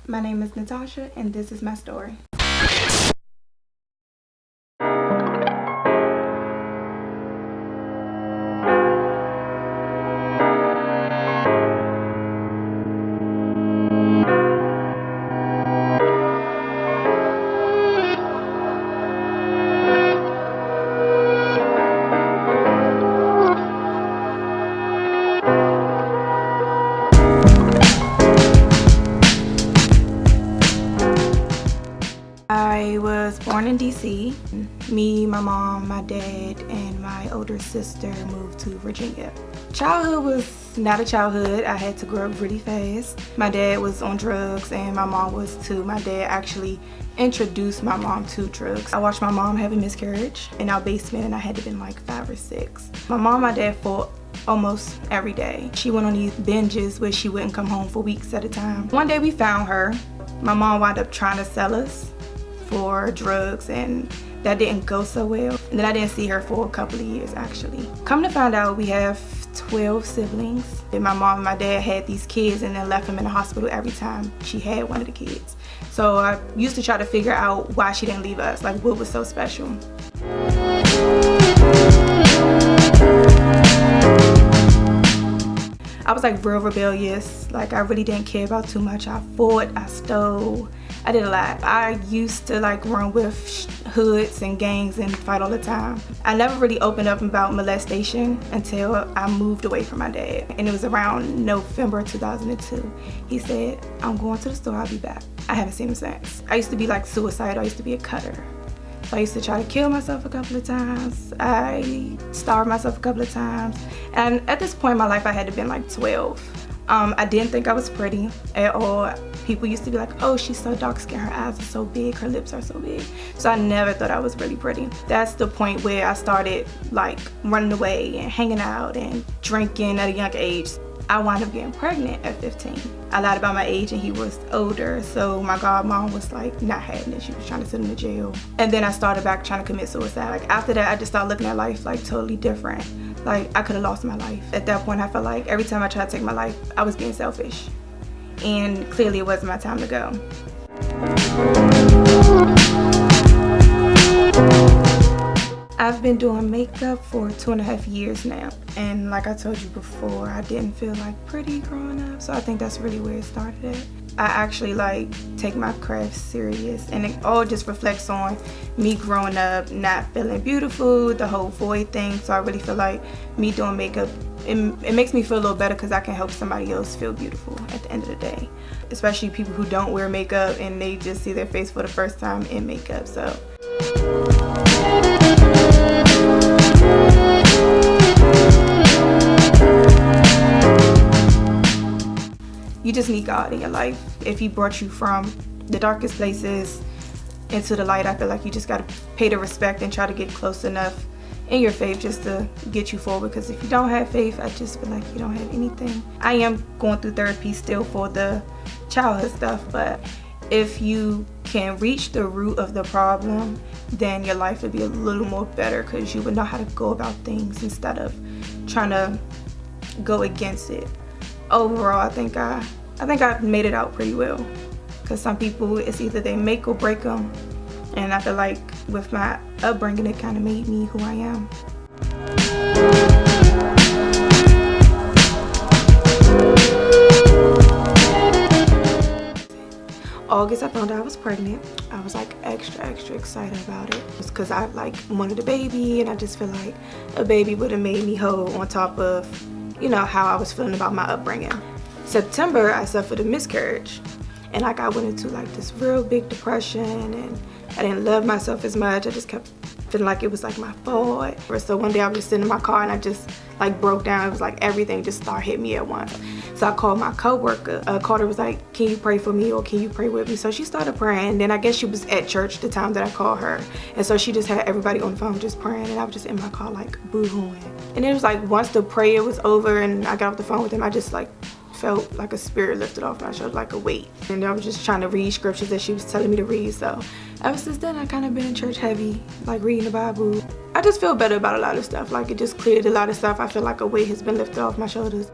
My name is Natasha, and this is my story. I was born in DC. Me, my mom, my dad, and my older sister moved to Virginia. Childhood was not a childhood. I had to grow up really fast. My dad was on drugs and my mom was too. My dad actually introduced my mom to drugs. I watched my mom have a miscarriage in our basement and I had to been like 5 or 6. My mom and my dad fought almost every day. She went on these binges where she wouldn't come home for weeks at a time. One day we found her. My mom wound up trying to sell us for drugs and that didn't go so well. And then I didn't see her for a couple of years actually. Come to find out, we have 12 siblings. And my mom and my dad had these kids and then left them in the hospital every time she had one of the kids. So I used to try to figure out why she didn't leave us, like what was so special. I was like real rebellious. Like I really didn't care about too much. I fought, I stole, I did a lot. I used to like run with hoods and gangs and fight all the time. I never really opened up about molestation until I moved away from my dad. And it was around November 2002. He said, I'm going to the store, I'll be back. I haven't seen him since. I used to be like suicidal, I used to be a cutter. So I used to try to kill myself a couple of times. I starved myself a couple of times. And at this point in my life, I had to been like 12. I didn't think I was pretty at all. People used to be like, oh, she's so dark skinned, her eyes are so big, her lips are so big. So I never thought I was really pretty. That's the point where I started like running away and hanging out and drinking at a young age. I wound up getting pregnant at 15. I lied about my age and he was older, so my godmom was like not having it. She was trying to send him to jail. And then I started back trying to commit suicide. Like after that, I just started looking at life like totally different. Like I could have lost my life. At that point, I felt like every time I tried to take my life, I was being selfish. And clearly it wasn't my time to go. I've been doing makeup for 2.5 years now. And like I told you before, I didn't feel like pretty growing up. So I think that's really where it started at. I actually like take my craft serious and it all just reflects on me growing up, not feeling beautiful, the whole void thing. So I really feel like me doing makeup, it makes me feel a little better because I can help somebody else feel beautiful at the end of the day. Especially people who don't wear makeup and they just see their face for the first time in makeup, so. You just need God in your life. If he brought you from the darkest places into the light, I feel like you just gotta pay the respect and try to get close enough in your faith just to get you forward. Because if you don't have faith, I just feel like you don't have anything. I am going through therapy still for the childhood stuff, but if you can reach the root of the problem, then your life would be a little more better because you would know how to go about things instead of trying to go against it. Overall, I think I made it out pretty well, because some people, it's either they make or break them, and I feel like with my upbringing it kind of made me who I am. August, I found out I was pregnant. I was like extra excited about it. It's because I like wanted a baby, and I just feel like a baby would have made me whole on top of, you know, how I was feeling about my upbringing. September, I suffered a miscarriage, and like I went into like this real big depression, and I didn't love myself as much. I just kept feeling like it was like my fault. So one day I was just sitting in my car and I just like broke down. It was like everything just started hitting me at once. So I called my coworker. Called her, was like, can you pray for me or can you pray with me? So she started praying. Then I guess she was at church the time that I called her. And so she just had everybody on the phone just praying, and I was just in my car like boo-hooing. And it was like once the prayer was over and I got off the phone with them, I just like felt like a spirit lifted off my shoulder, like a weight. And I was just trying to read scriptures that she was telling me to read. So ever since then, I kind of been in church heavy, like reading the Bible. I just feel better about a lot of stuff. Like it just cleared a lot of stuff. I feel like a weight has been lifted off my shoulders.